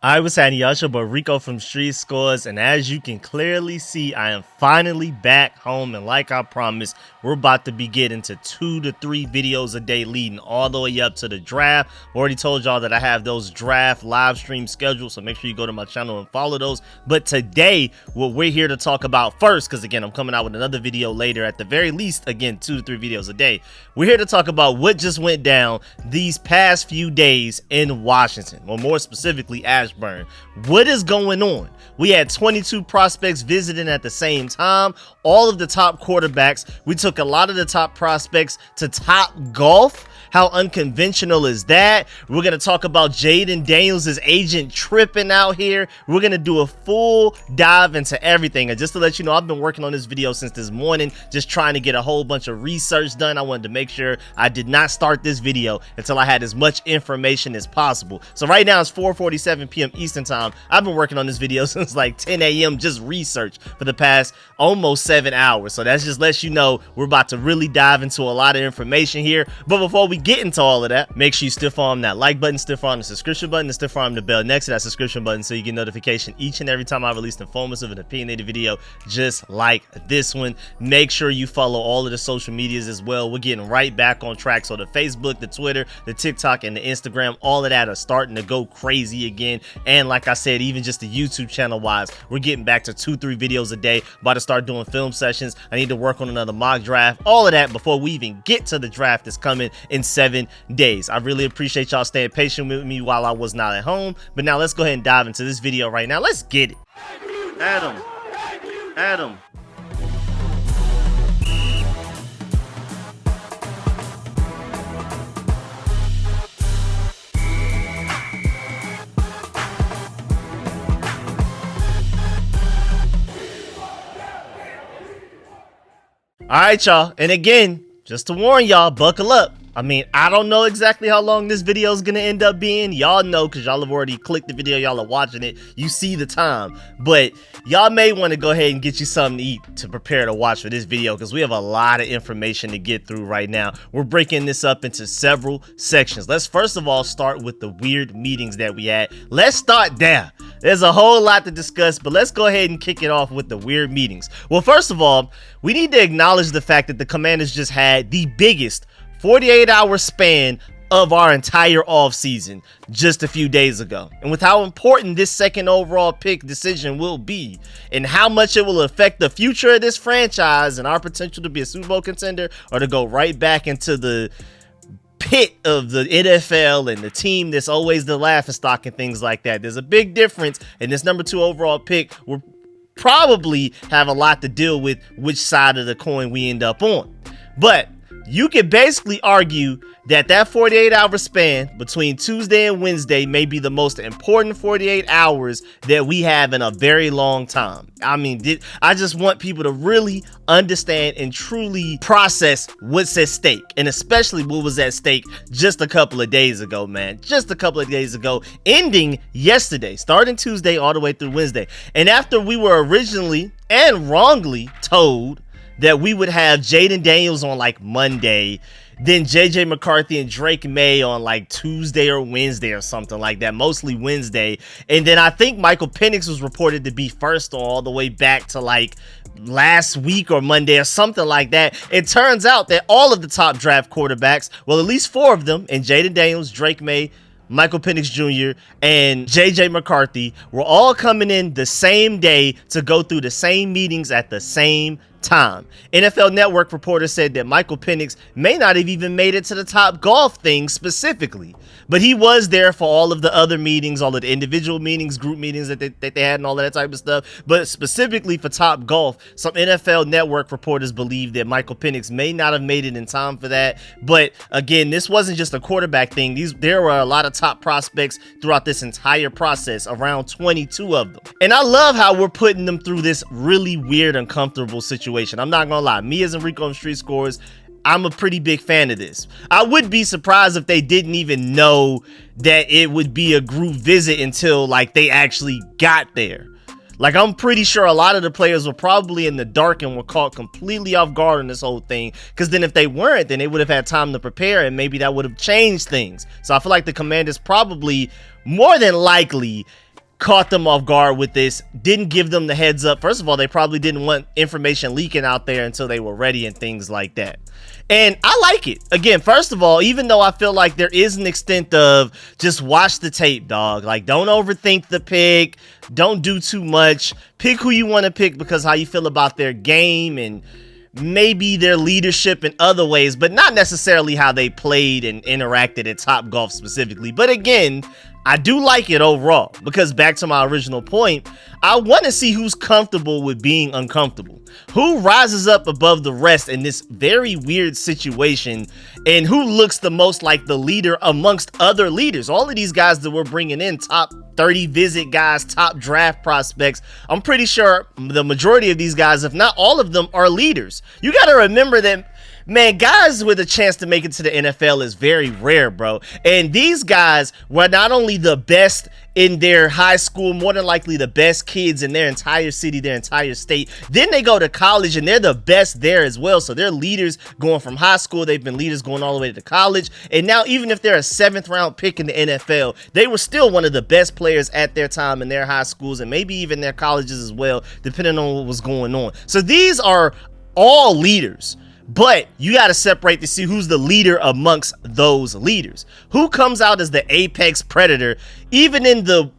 I was happening, y'all? It's your boy Rico from RicoScores, and as you can clearly see, I am finally back home, and like I promised, we're about to be getting to 2 to 3 videos a day leading all the way up to the draft. Already told y'all that I have those draft live stream scheduled, so make sure you go to my channel and follow those. But today, what we're here to talk about first, because again, I'm coming out with another video later, at the very least, again, 2 to 3 videos a day. We're here to talk about what just went down these past few days in Washington, or more specifically, Ashburn. What is going on? We had 22 prospects visiting at the same time, all of the top quarterbacks. We took a lot of the top prospects to Top Golf. How unconventional is that? We're going to talk about Jayden Daniels' agent tripping out here. We're going to do a full dive into everything. And just to let you know, I've been working on this video since this morning, just trying to get a whole bunch of research done. I wanted to make sure I did not start this video until I had as much information as possible. So right now it's 4:47 p.m. Eastern time. I've been working on this video since like 10 a.m. just research for the past almost 7 hours. So that just lets you know we're about to really dive into a lot of information here. But before we get into all of that, make sure you stiff arm that like button, stiff arm the subscription button, and stiff arm the bell next to that subscription button so you get notification each and every time I release an informative and opinionated video just like this one. Make sure you follow all of the social medias as well. We're getting right back on track. So the Facebook, the Twitter, the TikTok, and the Instagram, all of that are starting to go crazy again. And like I said, even just the YouTube channel wise, we're getting back to 2-3 videos a day. About to start doing film sessions. I need to work on another mock draft, all of that before we even get to the draft that's coming in 7 days. I really appreciate y'all staying patient with me while I was not at home. But now let's go ahead and dive into this video right now. Let's get it. Adam. All right, y'all. And again, just to warn y'all, buckle up. I mean, I don't know exactly how long this video is going to end up being. Y'all know because y'all have already clicked the video. Y'all are watching it. You see the time. But y'all may want to go ahead and get you something to eat to prepare to watch for this video because we have a lot of information to get through right now. We're breaking this up into several sections. Let's first of all start with the weird meetings that we had. Let's start there. There's a whole lot to discuss, but let's go ahead and kick it off with the weird meetings. Well, first of all, we need to acknowledge the fact that the Commanders just had the biggest 48-hour span of our entire offseason just a few days ago. And with how important this second overall pick decision will be and how much it will affect the future of this franchise and our potential to be a Super Bowl contender or to go right back into the pit of the NFL and the team that's always the laughingstock and things like that. There's a big difference, and this number 2 overall pick will probably have a lot to deal with which side of the coin we end up on. But you could basically argue that 48-hour span between Tuesday and Wednesday may be the most important 48 hours that we have in a very long time. I mean, I just want people to really understand and truly process what's at stake, and especially what was at stake just a couple of days ago, man. Just a couple of days ago, ending yesterday, starting Tuesday all the way through Wednesday. And after we were originally and wrongly told that we would have Jayden Daniels on like Monday, then JJ McCarthy and Drake May on like Tuesday or Wednesday or something like that, mostly Wednesday. And then I think Michael Penix was reported to be first all the way back to like last week or Monday or something like that. It turns out that all of the top draft quarterbacks, well, at least 4 of them, and Jayden Daniels, Drake May, Michael Penix Jr., and JJ McCarthy were all coming in the same day to go through the same meetings at the same time. NFL Network reporter said that Michael Penix may not have even made it to the Top Golf thing specifically, but he was there for all of the other meetings, all of the individual meetings, group meetings that they had and all of that type of stuff. But specifically for Top Golf, some NFL Network reporters believe that Michael Penix may not have made it in time for that. But again, this wasn't just a quarterback thing. There were a lot of top prospects throughout this entire process, around 22 of them. And I love how we're putting them through this really weird, uncomfortable situation. I'm not gonna lie, me as a Rico from RicoScores, I'm a pretty big fan of this. I would be surprised if they didn't even know that it would be a group visit until like they actually got there. Like, I'm pretty sure a lot of the players were probably in the dark and were caught completely off guard on this whole thing. Because then if they weren't, then they would have had time to prepare, and maybe that would have changed things. So I feel like the Commanders probably, more than likely, caught them off guard with this, didn't give them the heads up. First of all, they probably didn't want information leaking out there until they were ready and things like that. And I like it. Again, first of all, even though I feel like there is an extent of just watch the tape, dog. Like, don't overthink the pick. Don't do too much. Pick who you want to pick because how you feel about their game and maybe their leadership in other ways, but not necessarily how they played and interacted at Topgolf specifically. But again, I do like it overall because back to my original point, I want to see who's comfortable with being uncomfortable, who rises up above the rest in this very weird situation, and who looks the most like the leader amongst other leaders. All of these guys that we're bringing in, top 30 visit guys, top draft prospects, I'm pretty sure the majority of these guys, if not all of them, are leaders. You got to remember that, man, guys with a chance to make it to the NFL is very rare, bro. And these guys were not only the best in their high school, more than likely the best kids in their entire city, their entire state. Then they go to college and they're the best there as well. So they're leaders going from high school. They've been leaders going all the way to college. And now even if they're a 7th round pick in the NFL, they were still one of the best players at their time in their high schools and maybe even their colleges as well, depending on what was going on. So these are all leaders. But you got to separate to see who's the leader amongst those leaders. Who comes out as the apex predator, even in the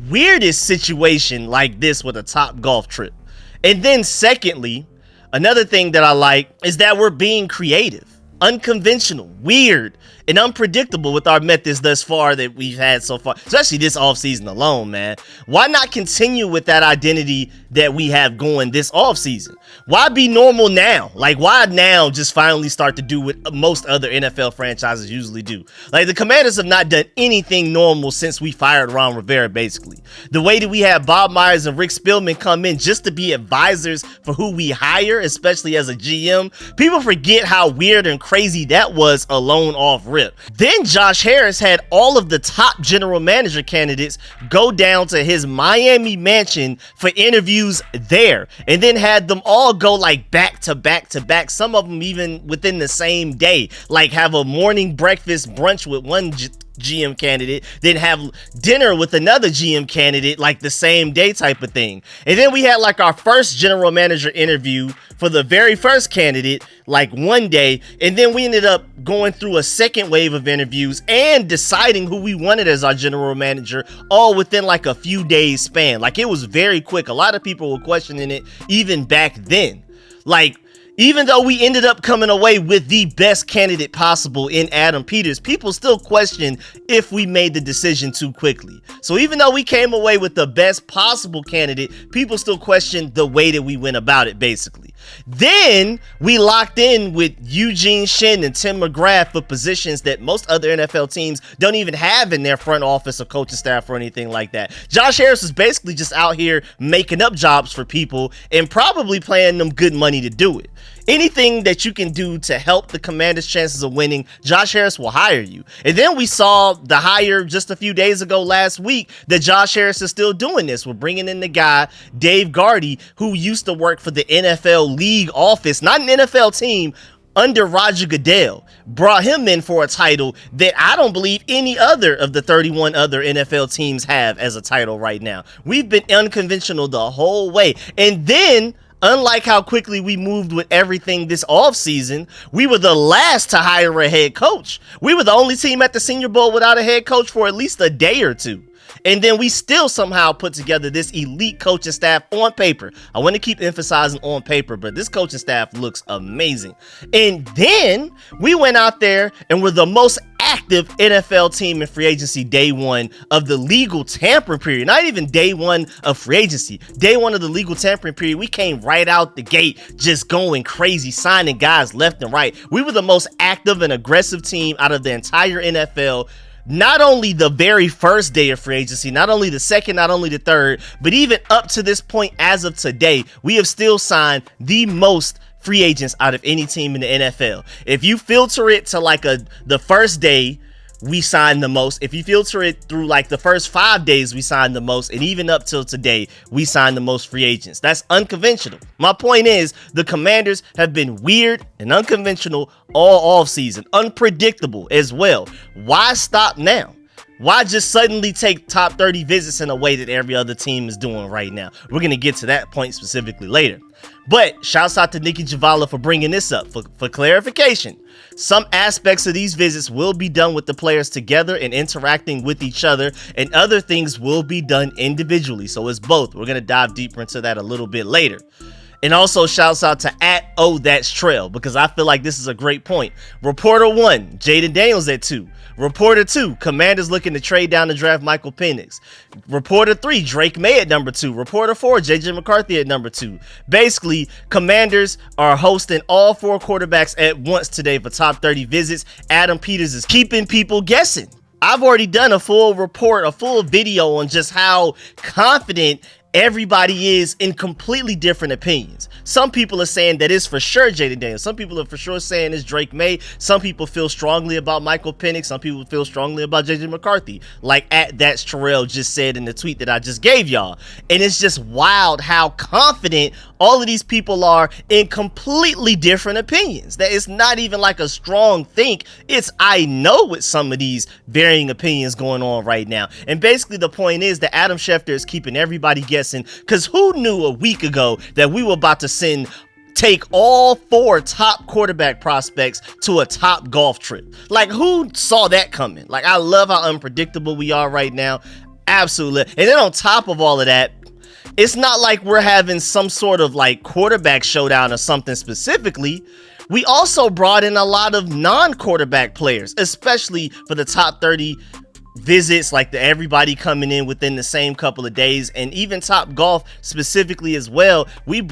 weirdest situation like this with a Topgolf trip. And then secondly, another thing that I like is that we're being creative, unconventional, weird, and unpredictable with our methods thus far that we've had so far, especially this offseason alone, man. Why not continue with that identity that we have going this offseason? Why be normal now? Like, why now just finally start to do what most other NFL franchises usually do? Like, the Commanders have not done anything normal since we fired Ron Rivera, basically. The way that we have Bob Myers and Rick Spielman come in just to be advisors for who we hire, especially as a GM, people forget how weird and crazy that was alone off rip. Then Josh Harris had all of the top general manager candidates go down to his Miami mansion for interviews there, and then had them all go like back to back to back, some of them even within the same day, like have a morning breakfast brunch with one GM candidate, then have dinner with another GM candidate like the same day type of thing. And then we had like our first general manager interview for the very first candidate like one day, and then we ended up going through a second wave of interviews and deciding who we wanted as our general manager all within like a few days span. Like, it was very quick. A lot of people were questioning it even back then. Like, even though we ended up coming away with the best candidate possible in Adam Peters, people still question if we made the decision too quickly. So even though we came away with the best possible candidate, people still question the way that we went about it, basically. Then we locked in with Eugene Shin and Tim McGrath for positions that most other NFL teams don't even have in their front office or coaching staff or anything like that. Josh Harris is basically just out here making up jobs for people and probably paying them good money to do it. Anything that you can do to help the Commanders' chances of winning, Josh Harris will hire you. And then we saw the hire just a few days ago last week that Josh Harris is still doing this. We're bringing in the guy, Dave Gardy, who used to work for the NFL league office, not an NFL team, under Roger Goodell. Brought him in for a title that I don't believe any other of the 31 other NFL teams have as a title right now. We've been unconventional the whole way. And then, unlike how quickly we moved with everything this offseason, we were the last to hire a head coach. We were the only team at the Senior Bowl without a head coach for at least a day or two. And then we still somehow put together this elite coaching staff on paper. I want to keep emphasizing on paper, but this coaching staff looks amazing. And then we went out there and were the most active NFL team in free agency day one of the legal tampering period. Not even day one of free agency. Day one of the legal tampering period, we came right out the gate just going crazy, signing guys left and right. We were the most active and aggressive team out of the entire NFL. Not only the very first day of free agency, not only the second, not only the third, but even up to this point as of today, we have still signed the most free agents out of any team in the NFL. If you filter it to like the first day, we signed the most. If you filter it through like the first 5 days, we signed the most. And even up till today, we signed the most free agents. That's unconventional. My point is, the Commanders have been weird and unconventional all offseason, unpredictable as well. Why stop now? Why just suddenly take top 30 visits in a way that every other team is doing right now? We're going to get to that point specifically later. But shouts out to Nikki Javala for bringing this up. For clarification, some aspects of these visits will be done with the players together and interacting with each other, and other things will be done individually. So it's both. We're going to dive deeper into that a little bit later. And also shouts out to @OhThat'sTrail, because I feel like this is a great point. Reporter 1, Jayden Daniels at 2. Reporter 2, Commanders looking to trade down to draft Michael Penix. Reporter 3, Drake Maye at number 2. Reporter 4, JJ McCarthy at number 2. Basically, Commanders are hosting all 4 quarterbacks at once today for top 30 visits. Adam Peters is keeping people guessing. I've already done a full report, a full video on just how confident everybody is in completely different opinions. Some people are saying that it's for sure Jayden Daniels. Some people are for sure saying it's Drake Maye. Some people feel strongly about Michael Penix. Some people feel strongly about JJ McCarthy, like @That's Terrell just said in the tweet that I just gave y'all. And it's just wild how confident all of these people are in completely different opinions. That it's not even like a strong think. It's I know with some of these varying opinions going on right now. And basically the point is that Adam Schefter is keeping everybody guessing, because who knew a week ago that we were about to take all 4 top quarterback prospects to a top golf trip? Like, who saw that coming? Like, I love how unpredictable we are right now. Absolutely. And then on top of all of that, it's not like we're having some sort of like quarterback showdown or something specifically. We also brought in a lot of non-quarterback players, especially for the top 30 visits, like everybody coming in within the same couple of days, and even Top Golf specifically as well. We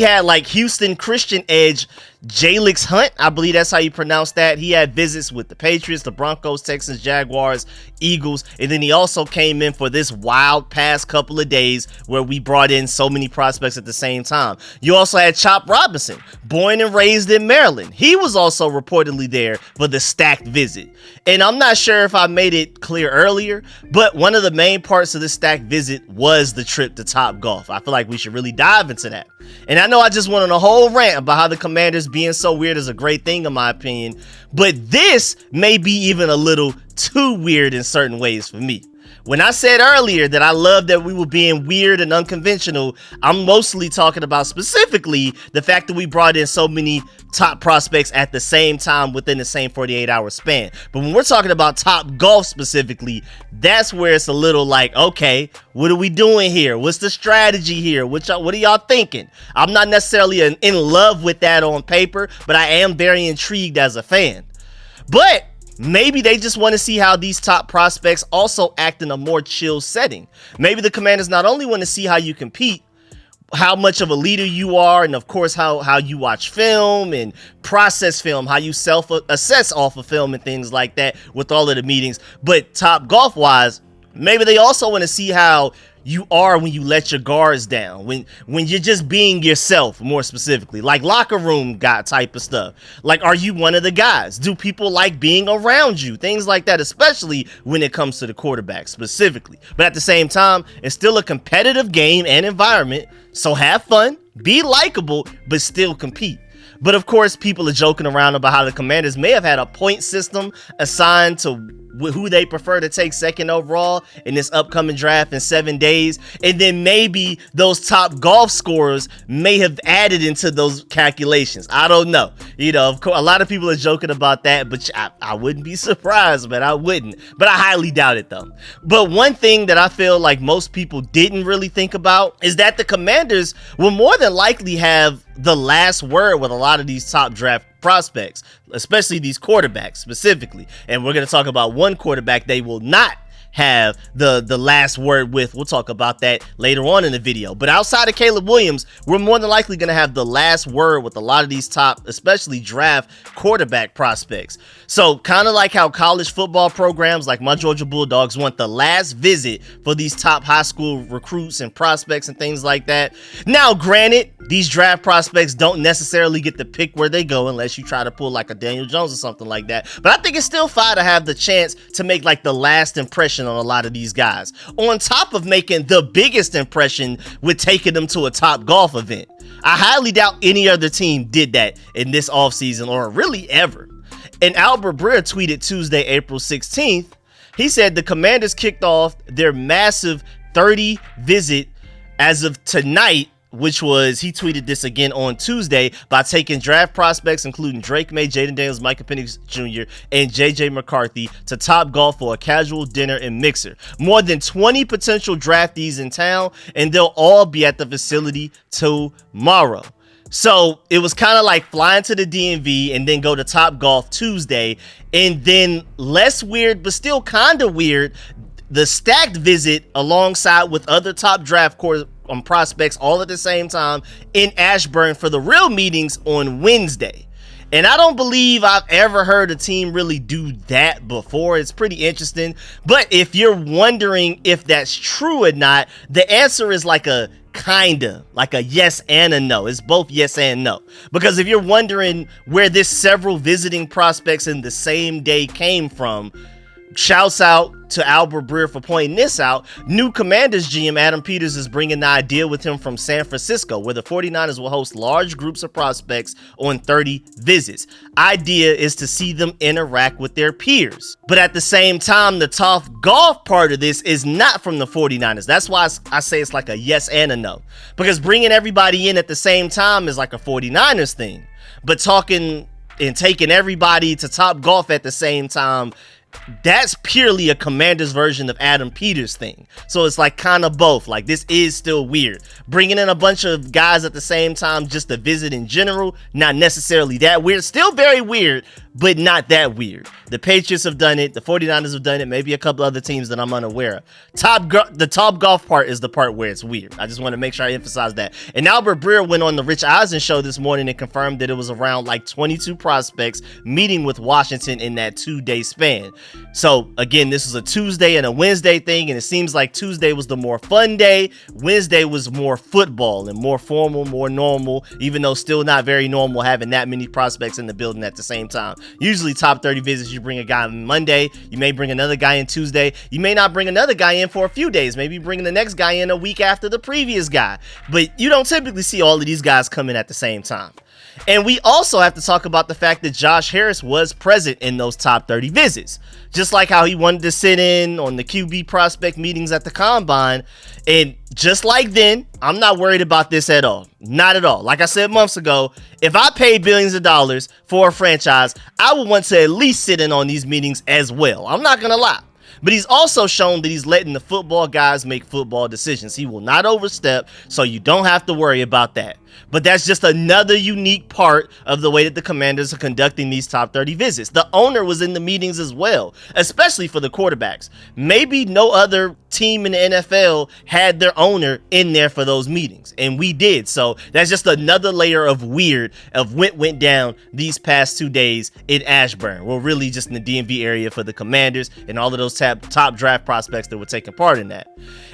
had like Houston Christian edge Jalix Hunt, I believe that's how you pronounce that. He had visits with the Patriots, the Broncos, Texans, Jaguars, Eagles, and then he also came in for this wild past couple of days where we brought in so many prospects at the same time. You also had Chop Robinson, born and raised in Maryland. He was also reportedly there for the stacked visit. And I'm not sure if I made it clear earlier, but one of the main parts of the stacked visit was the trip to Top Golf. I feel like we should really dive into that. And I know I just went on a whole rant about how the Commanders being so weird is a great thing in my opinion, but this may be even a little too weird in certain ways for me. When I said earlier that I love that we were being weird and unconventional, I'm mostly talking about specifically the fact that we brought in so many top prospects at the same time within the same 48-hour span. But when we're talking about Top Golf specifically, that's where it's a little like, okay, what are we doing here? What's the strategy here? What are y'all thinking? I'm not necessarily in love with that on paper, but I am very intrigued as a fan. But maybe they just want to see how these top prospects also act in a more chill setting. Maybe the Commanders not only want to see how you compete, how much of a leader you are, and of course how you watch film and process film, how you self-assess off of film and things like that with all of the meetings. But Top Golf wise, maybe they also want to see how you are when you let your guards down, when you're just being yourself, more specifically, like locker room guy type of stuff. Like, are you one of the guys? Do people like being around you? Things like that, especially when it comes to the quarterback specifically. But at the same time, it's still a competitive game and environment, so have fun, be likable, but still compete. But of course, people are joking around about how the Commanders may have had a point system assigned to who they prefer to take second overall in this upcoming draft in 7 days. And then maybe those Top Golf scores may have added into those calculations. I don't know. You know, of course, a lot of people are joking about that, but I wouldn't be surprised, but I wouldn't. But I highly doubt it though. But one thing that I feel like most people didn't really think about is that the Commanders will more than likely have the last word with a lot of these top draft prospects, especially these quarterbacks specifically. And we're going to talk about one quarterback they will not have the last word with. We'll talk about that later on in the video. But outside of Caleb Williams, we're more than likely going to have the last word with a lot of these top, especially draft quarterback prospects. So kind of like how college football programs like my Georgia Bulldogs want the last visit for these top high school recruits and prospects and things like that. Now, granted, these draft prospects don't necessarily get to pick where they go unless you try to pull like a Daniel Jones or something like that. But I think it's still fine to have the chance to make like the last impression on a lot of these guys, on top of making the biggest impression with taking them to a Top Golf event. I highly doubt any other team did that in this offseason or really ever. And Albert Breer tweeted Tuesday, April 16th, He said the Commanders kicked off their massive 30 visit as of tonight, which was, he tweeted this again on Tuesday, by taking draft prospects including Drake May, Jayden Daniels, Micah Penix Jr., and JJ McCarthy to Top Golf for a casual dinner and mixer. More than 20 potential draftees in town, and they'll all be at the facility tomorrow. So it was kind of like flying to the DMV and then go to Top Golf Tuesday, and then less weird but still kind of weird, the stacked visit alongside with other top draft prospects all at the same time in Ashburn for the real meetings on Wednesday. And I don't believe I've ever heard a team really do that before. It's pretty interesting. But if you're wondering if that's true or not, the answer is like a kinda, like a yes and a no. It's both yes and no. Because if you're wondering where this several visiting prospects in the same day came from, shouts out to Albert Breer for pointing this out. New Commanders GM Adam Peters is bringing the idea with him from San Francisco, where the 49ers will host large groups of prospects on 30 visits. Idea is to see them interact with their peers. But at the same time, the Top Golf part of this is not from the 49ers. That's why I say it's like a yes and a no. Because bringing everybody in at the same time is like a 49ers thing. But talking and taking everybody to Top Golf at the same time, that's purely a Commanders version of Adam Peters thing. So it's like kind of both. Like, this is still weird. Bringing in a bunch of guys at the same time just to visit in general, not necessarily that weird. Still very weird, but not that weird. The Patriots have done it. The 49ers have done it. Maybe a couple other teams that I'm unaware of. The Top Golf part is the part where it's weird. I just want to make sure I emphasize that. And Albert Breer went on the Rich Eisen show this morning and confirmed that it was around like 22 prospects meeting with Washington in that 2-day span. So again, this was a Tuesday and a Wednesday thing, and it seems like Tuesday was the more fun day. Wednesday was more football and more formal, more normal, even though still not very normal having that many prospects in the building at the same time. Usually top 30 visits, you bring a guy on Monday, you may bring another guy in Tuesday, you may not bring another guy in for a few days, maybe bringing the next guy in a week after the previous guy. But you don't typically see all of these guys come in at the same time. And we also have to talk about the fact that Josh Harris was present in those top 30 visits. Just like how he wanted to sit in on the QB prospect meetings at the Combine. And just like then, I'm not worried about this at all. Not at all. Like I said months ago, if I paid billions of dollars for a franchise, I would want to at least sit in on these meetings as well. I'm not going to lie. But he's also shown that he's letting the football guys make football decisions. He will not overstep, so you don't have to worry about that. But that's just another unique part of the way that the Commanders are conducting these top 30 visits. The owner was in the meetings as well, especially for the quarterbacks. Maybe no other team in the NFL had their owner in there for those meetings, and we did. So that's just another layer of weird of what went down these past 2 days in Ashburn. Well, really just in the DMV area for the Commanders and all of those top draft prospects that were taking part in that.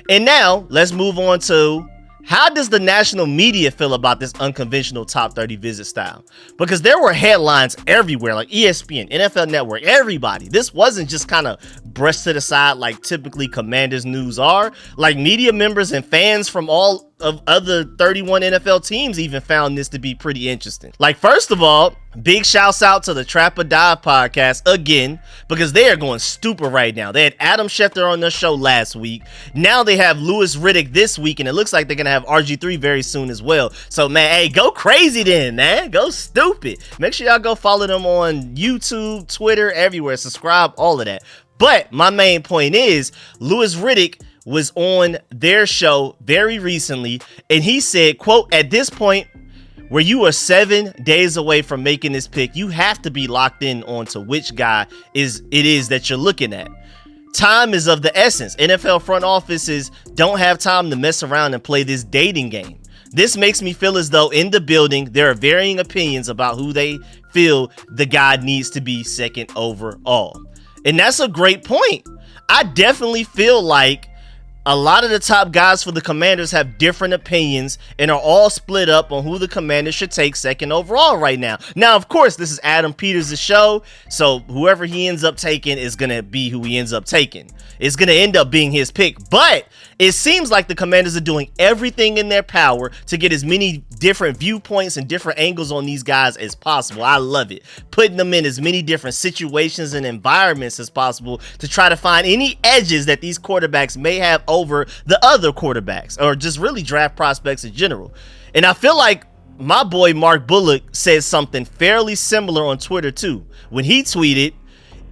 And now let's move on to, how does the national media feel about this unconventional top 30 visit style? Because there were headlines everywhere, like ESPN, NFL Network, everybody. This wasn't just kind of brushed to the side like typically Commanders news are. Like, media members and fans from all of other 31 NFL teams even found this to be pretty interesting. Like, first of all, big shouts out to the Trap or Dive podcast again, because they are going stupid right now. They had Adam Schefter on their show last week. Now they have Louis Riddick this week, and it looks like they're going to have RG3 very soon as well. So, man, hey, go crazy then, man. Go stupid. Make sure y'all go follow them on YouTube, Twitter, everywhere. Subscribe, all of that. But my main point is, Louis Riddick was on their show very recently, and he said, quote, "At this point where you are 7 days away from making this pick, you have to be locked in onto which guy it is that you're looking at. Time is of the essence. NFL front offices don't have time to mess around and play this dating game. This makes me feel as though in the building there are varying opinions about who they feel the guy needs to be second overall." And that's a great point. I definitely feel like a lot of the top guys for the Commanders have different opinions and are all split up on who the Commanders should take second overall right now. Now, of course, this is Adam Peters' show, so whoever he ends up taking is going to be who he ends up taking. It's going to end up being his pick. But It seems like the Commanders are doing everything in their power to get as many different viewpoints and different angles on these guys as possible. I love it. Putting them in as many different situations and environments as possible to try to find any edges that these quarterbacks may have over the other quarterbacks, or just really draft prospects in general. And I feel like my boy Mark Bullock said something fairly similar on Twitter too, when he tweeted,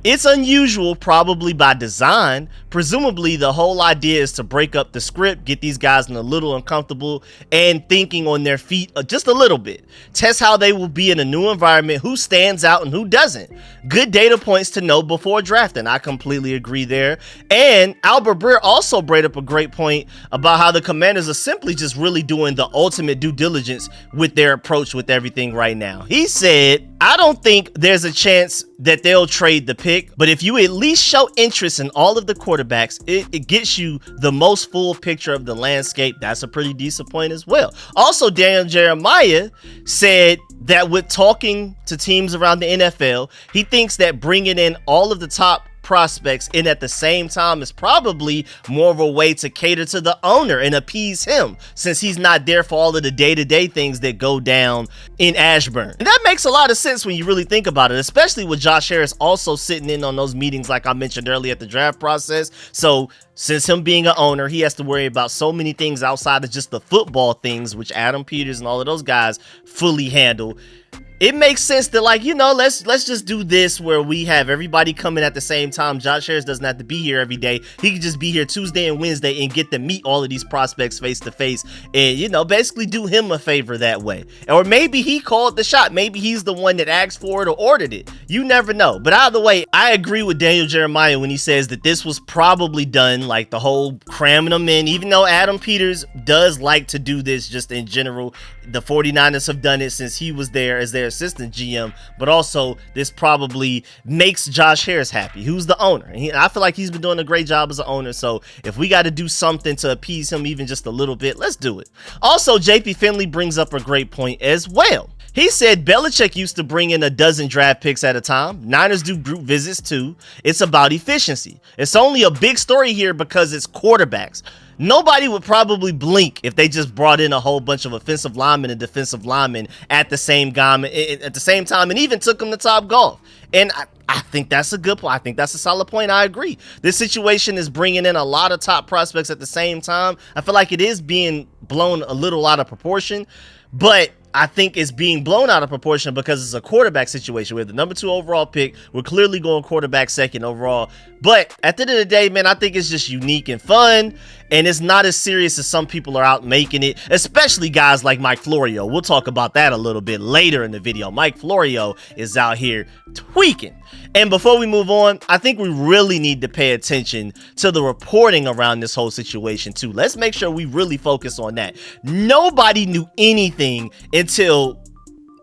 "It's unusual, probably by design. Presumably the whole idea is to break up the script, get these guys in a little uncomfortable and thinking on their feet just a little bit. Test how they will be in a new environment, who stands out and who doesn't. Good data points to know before drafting." I completely agree there. And Albert Breer also brought up a great point about how the Commanders are simply just really doing the ultimate due diligence with their approach with everything right now. He said, "I don't think there's a chance that they'll trade the pick, but if you at least show interest in all of the quarterbacks, it gets you the most full picture of the landscape." That's a pretty decent point as well. Also, Daniel Jeremiah said that with talking to teams around the NFL, he thinks that bringing in all of the top prospects in at the same time is probably more of a way to cater to the owner and appease him, since he's not there for all of the day-to-day things that go down in Ashburn. And that makes a lot of sense when you really think about it, especially with Josh Harris also sitting in on those meetings like I mentioned earlier at the draft process. So since him being an owner, he has to worry about so many things outside of just the football things, which Adam Peters and all of those guys fully handle. It makes sense that, like, you know, let's just do this where we have everybody coming at the same time. Josh Harris doesn't have to be here every day. He can just be here Tuesday and Wednesday and get to meet all of these prospects face to face and, you know, basically do him a favor that way. Or maybe he called the shot. Maybe he's the one that asked for it or ordered it. You never know. But either way, I agree with Daniel Jeremiah when he says that this was probably done, like the whole cramming them in, even though Adam Peters does like to do this just in general. The 49ers have done it since he was there as their assistant GM, but also this probably makes Josh Harris happy, who's the owner. And I feel like he's been doing a great job as an owner, so if we got to do something to appease him even just a little bit, let's do it. Also, JP Finley brings up a great point as well. He said Belichick used to bring in a dozen draft picks at a time. Niners do group visits too. It's about efficiency. It's only a big story here because it's quarterbacks. Nobody would probably blink if they just brought in a whole bunch of offensive linemen and defensive linemen at the same time and even took them to Top Golf. And I think that's a good point. I think that's a solid point. I agree. This situation is bringing in a lot of top prospects at the same time. I feel like it is being blown a little out of proportion, but I think it's being blown out of proportion because it's a quarterback situation. We're the number 2 overall pick. We're clearly going quarterback second overall. But at the end of the day, man, I think it's just unique and fun. And it's not as serious as some people are out making it, especially guys like Mike Florio. We'll talk about that a little bit later in the video. Mike Florio is out here tweaking. And before we move on, I think we really need to pay attention to the reporting around this whole situation too. Let's make sure we really focus on that. Nobody knew anything until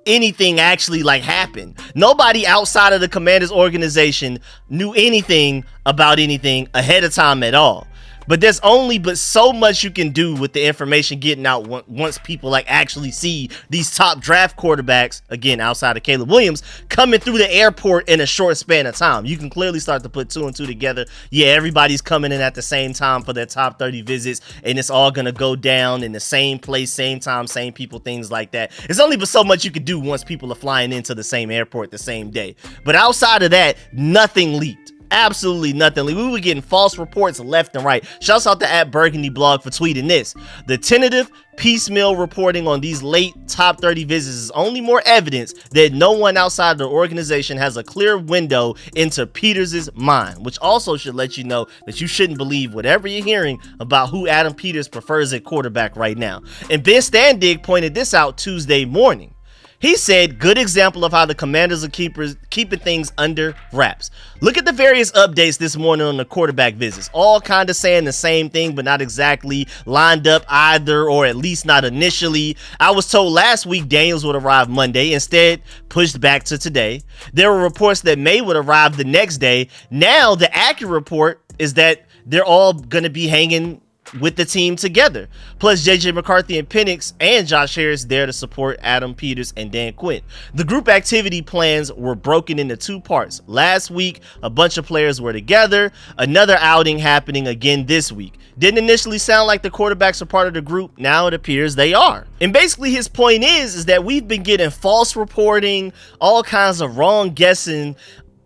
anything actually happened. Nobody outside of the Commanders organization knew anything about anything ahead of time at all. But there's only but so much you can do with the information getting out once people actually see these top draft quarterbacks, again, outside of Caleb Williams, coming through the airport in a short span of time. You can clearly start to put 2 and 2 together. Yeah, everybody's coming in at the same time for their top 30 visits, and it's all going to go down in the same place, same time, same people, things like that. There's only but so much you can do once people are flying into the same airport the same day. But outside of that, nothing leaked. Absolutely nothing. We were getting false reports left and right. Shouts out to @BurgundyBlog for tweeting this. The tentative piecemeal reporting on these late top 30 visits is only more evidence that no one outside the organization has a clear window into Peters' mind, which also should let you know that you shouldn't believe whatever you're hearing about who Adam Peters prefers at quarterback right now. And Ben Standig pointed this out Tuesday morning. He said, good example of how the Commanders are keeping things under wraps. Look at the various updates this morning on the quarterback visits. All kind of saying the same thing, but not exactly lined up either, or at least not initially. I was told last week Daniels would arrive Monday, instead pushed back to today. There were reports that Maye would arrive the next day. Now the accurate report is that they're all going to be hanging with the team together. Plus JJ McCarthy and Penix and Josh Harris there to support Adam Peters and Dan Quinn. The group activity plans were broken into two parts. Last week, a bunch of players were together. Another outing happening again this week. Didn't initially sound like the quarterbacks are part of the group. Now it appears they are. And basically his point is that we've been getting false reporting, all kinds of wrong guessing,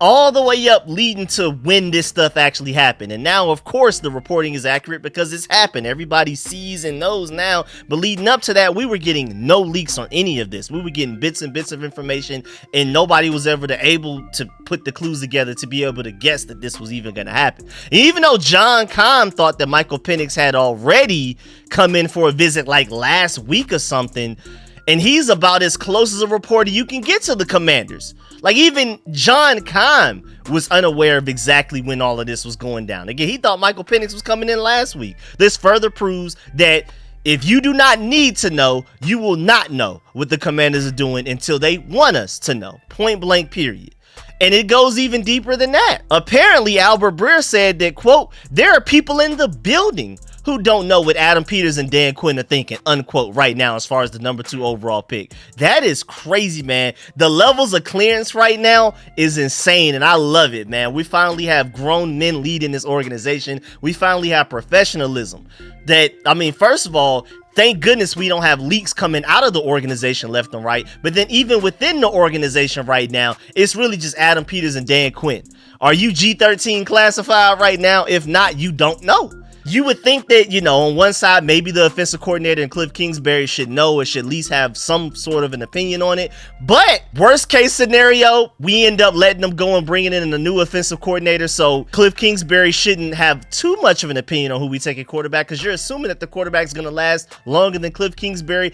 all the way up leading to when this stuff actually happened. And now, of course, the reporting is accurate because it's happened. Everybody sees and knows now. But leading up to that, we were getting no leaks on any of this. We were getting bits and bits of information, and nobody was ever able to put the clues together to be able to guess that this was even going to happen. And even though John Keim thought that Michael Penix had already come in for a visit like last week or something, and he's about as close as a reporter you can get to the Commanders. Like, even John Keim was unaware of exactly when all of this was going down. Again, he thought Michael Penix was coming in last week. This further proves that if you do not need to know, you will not know what the Commanders are doing until they want us to know. Point blank, period. And it goes even deeper than that. Apparently, Albert Breer said that, quote, there are people in the building who don't know what Adam Peters and Dan Quinn are thinking, unquote, right now as far as the number 2 overall pick. That is crazy, man. The levels of clearance right now is insane, and I love it, man. We finally have grown men leading this organization. We finally have professionalism. First of all, thank goodness we don't have leaks coming out of the organization left and right. But then even within the organization right now, it's really just Adam Peters and Dan Quinn. Are you G13 classified right now? If not, you don't know. You would think that, on one side, maybe the offensive coordinator and Cliff Kingsbury should know or should at least have some sort of an opinion on it. But worst case scenario, we end up letting them go and bringing in a new offensive coordinator. So Cliff Kingsbury shouldn't have too much of an opinion on who we take a quarterback, because you're assuming that the quarterback's going to last longer than Cliff Kingsbury.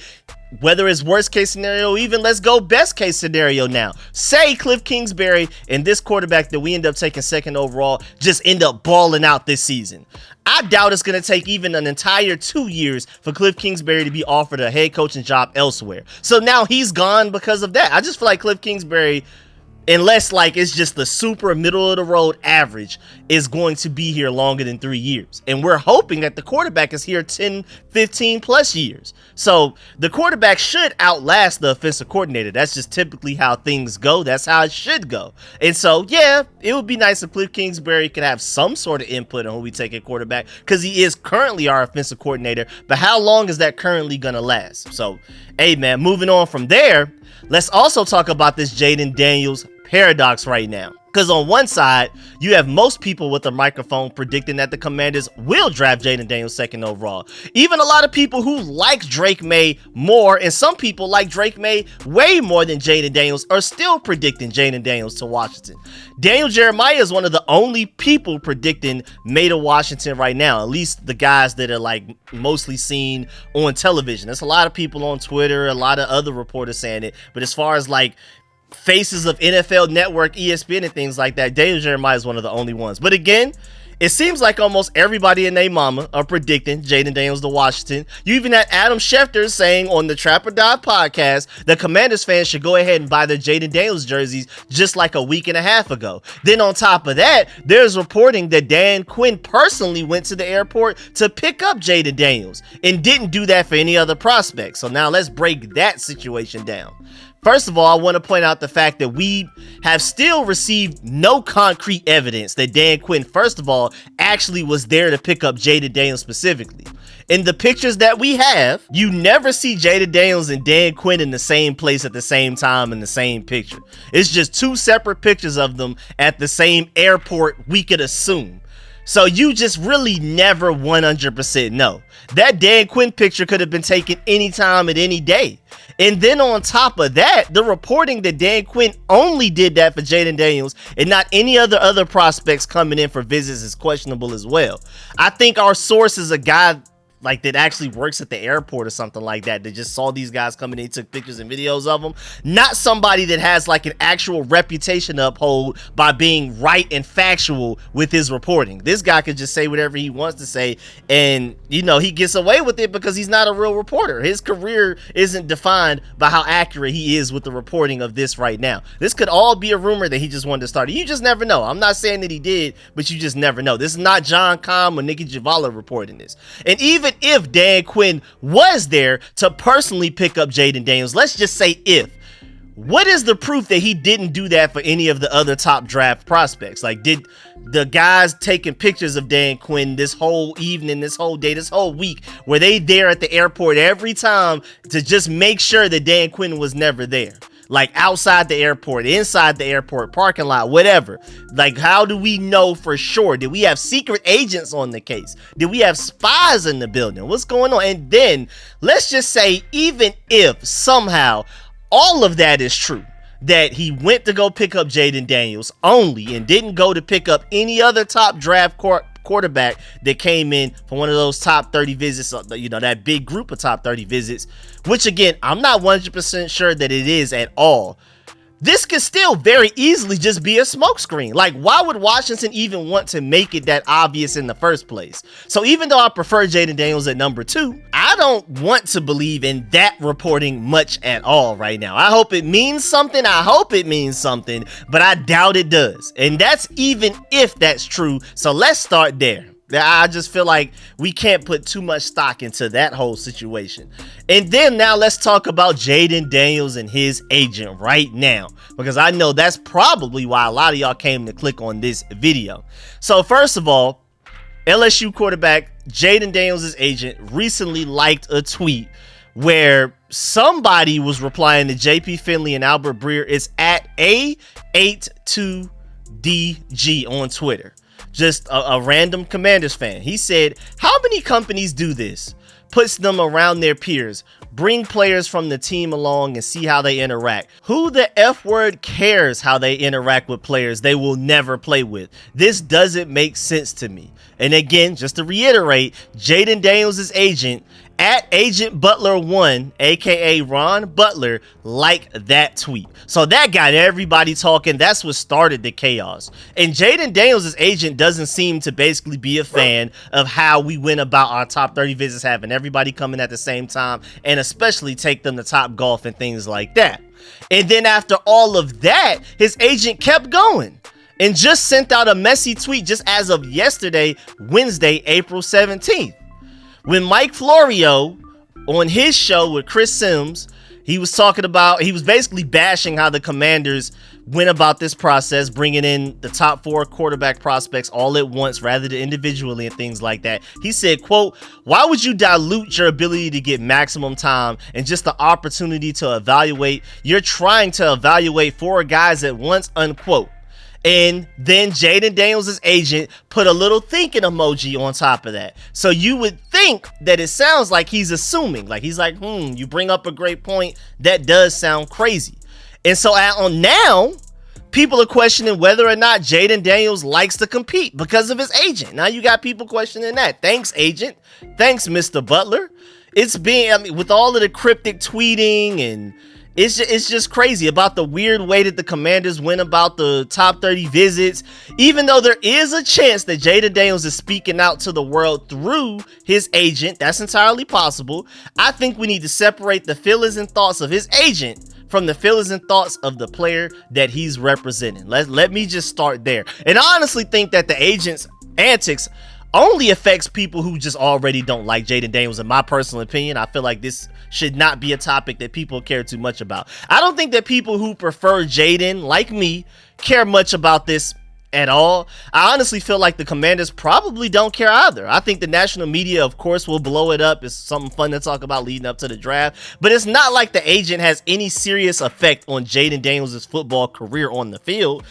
Whether it's worst case scenario, even let's go best case scenario now. Say Cliff Kingsbury and this quarterback that we end up taking second overall just end up balling out this season. I doubt it's going to take even an entire 2 years for Cliff Kingsbury to be offered a head coaching job elsewhere. So now he's gone because of that. I just feel like Cliff Kingsbury, unless it's just the super middle of the road average, is going to be here longer than 3 years. And we're hoping that the quarterback is here 10, 15 plus years. So the quarterback should outlast the offensive coordinator. That's just typically how things go. That's how it should go. And so, yeah, it would be nice if Cliff Kingsbury could have some sort of input on who we take a quarterback, because he is currently our offensive coordinator. But how long is that currently going to last? So, hey, man, moving on from there, let's also talk about this Jayden Daniels paradox right now. Because on one side, you have most people with a microphone predicting that the Commanders will draft Jayden Daniels second overall. Even a lot of people who like Drake May more, and some people like Drake May way more than Jayden Daniels, are still predicting Jayden Daniels to Washington. Daniel Jeremiah is one of the only people predicting May to Washington right now, at least the guys that are mostly seen on television. There's a lot of people on Twitter, a lot of other reporters saying it, but as far as faces of NFL Network, ESPN, and things like that, Daniel Jeremiah is one of the only ones. But again, it seems like almost everybody and their mama are predicting Jayden Daniels to Washington. You even had Adam Schefter saying on the Trap or Die podcast that Commanders fans should go ahead and buy their Jayden Daniels jerseys just like a week and a half ago. Then on top of that, there's reporting that Dan Quinn personally went to the airport to pick up Jayden Daniels and didn't do that for any other prospects. So now let's break that situation down. First of all, I want to point out the fact that we have still received no concrete evidence that Dan Quinn, first of all, actually was there to pick up Jayden Daniels specifically. In the pictures that we have, you never see Jayden Daniels and Dan Quinn in the same place at the same time in the same picture. It's just two separate pictures of them at the same airport, we could assume. So you just really never 100% know. That Dan Quinn picture could have been taken anytime at any day. And then on top of that, the reporting that Dan Quinn only did that for Jayden Daniels and not any other prospects coming in for visits is questionable as well. I think our source is a guy like that actually works at the airport or something like that, that just saw these guys coming in, took pictures and videos of them. Not somebody that has like an actual reputation to uphold by being right and factual with his reporting. This guy could just say whatever he wants to say, and you know, he gets away with it because he's not a real reporter. His career isn't defined by how accurate he is with the reporting of this right now. This could all be a rumor that he just wanted to start. You just never know. I'm not saying that he did, but you just never know. This is not John Com or Nikki Javala reporting this. And even if Dan Quinn was there to personally pick up Jayden Daniels, let's just say if, what is the proof that he didn't do that for any of the other top draft prospects? Like, did the guys taking pictures of Dan Quinn this whole evening, this whole day, this whole week, were they there at the airport every time to just make sure that Dan Quinn was never there? Like outside the airport, inside the airport, parking lot, whatever. Like, how do we know for sure? Did we have secret agents on the case? Did we have spies in the building? What's going on? And then let's just say, even if somehow all of that is true, that he went to go pick up Jayden Daniels only and didn't go to pick up any other top draft quarterback that came in for one of those top 30 visits, you know, that big group of top 30 visits, which again, I'm not 100% sure that it is at all. This could still very easily just be a smokescreen. Like, why would Washington even want to make it that obvious in the first place? So even though I prefer Jayden Daniels at number 2, I don't want to believe in that reporting much at all right now. I hope it means something. I hope it means something, but I doubt it does. And that's even if that's true. So let's start there. I just feel like we can't put too much stock into that whole situation. And then now let's talk about Jayden Daniels and his agent right now, because I know that's probably why a lot of y'all came to click on this video. So first of all, LSU quarterback Jayden Daniels' agent recently liked a tweet where somebody was replying to JP Finley and Albert Breer. It's at A82DG on Twitter. Just a random Commanders fan. He said, how many companies do this? Puts them around their peers, bring players from the team along and see how they interact. Who the F word cares how they interact with players they will never play with? This doesn't make sense to me. And again, just to reiterate, Jayden Daniels' agent at Agent Butler 1, aka Ron Butler, like that tweet. So that got everybody talking. That's what started the chaos. And Jayden Daniels' agent doesn't seem to basically be a fan of how we went about our top 30 visits, having everybody coming at the same time, and especially take them to Top Golf and things like that. And then after all of that, his agent kept going and just sent out a messy tweet just as of yesterday, Wednesday, April 17th. When Mike Florio on his show with Chris Sims, he was basically bashing how the Commanders went about this process, bringing in the top 4 quarterback prospects all at once rather than individually and things like that. He said, quote, why would you dilute your ability to get maximum time and just the opportunity to evaluate? You're trying to evaluate 4 guys at once, unquote. And then Jayden Daniels' agent put a little thinking emoji on top of that. So you would think that it sounds like he's assuming, like he's like, you bring up a great point. That does sound crazy. And so now people are questioning whether or not Jayden Daniels likes to compete because of his agent. Now you got people questioning that. Thanks, agent. Thanks, Mr. Butler. It's being, with all of the cryptic tweeting, and it's just crazy about the weird way that the Commanders went about the top 30 visits. Even though there is a chance that Jayden Daniels is speaking out to the world through his agent, that's entirely possible. I think we need to separate the feelings and thoughts of his agent from the feelings and thoughts of the player that he's representing. Let me just start there. And I honestly think that the agent's antics only affects people who just already don't like Jayden Daniels. In my personal opinion, I feel like this should not be a topic that people care too much about. I don't think that people who prefer Jayden, like me, care much about this at all. I honestly feel like the Commanders probably don't care either. I think the national media, of course, will blow it up. It's something fun to talk about leading up to the draft, but it's not like the agent has any serious effect on Jayden Daniels' football career on the field,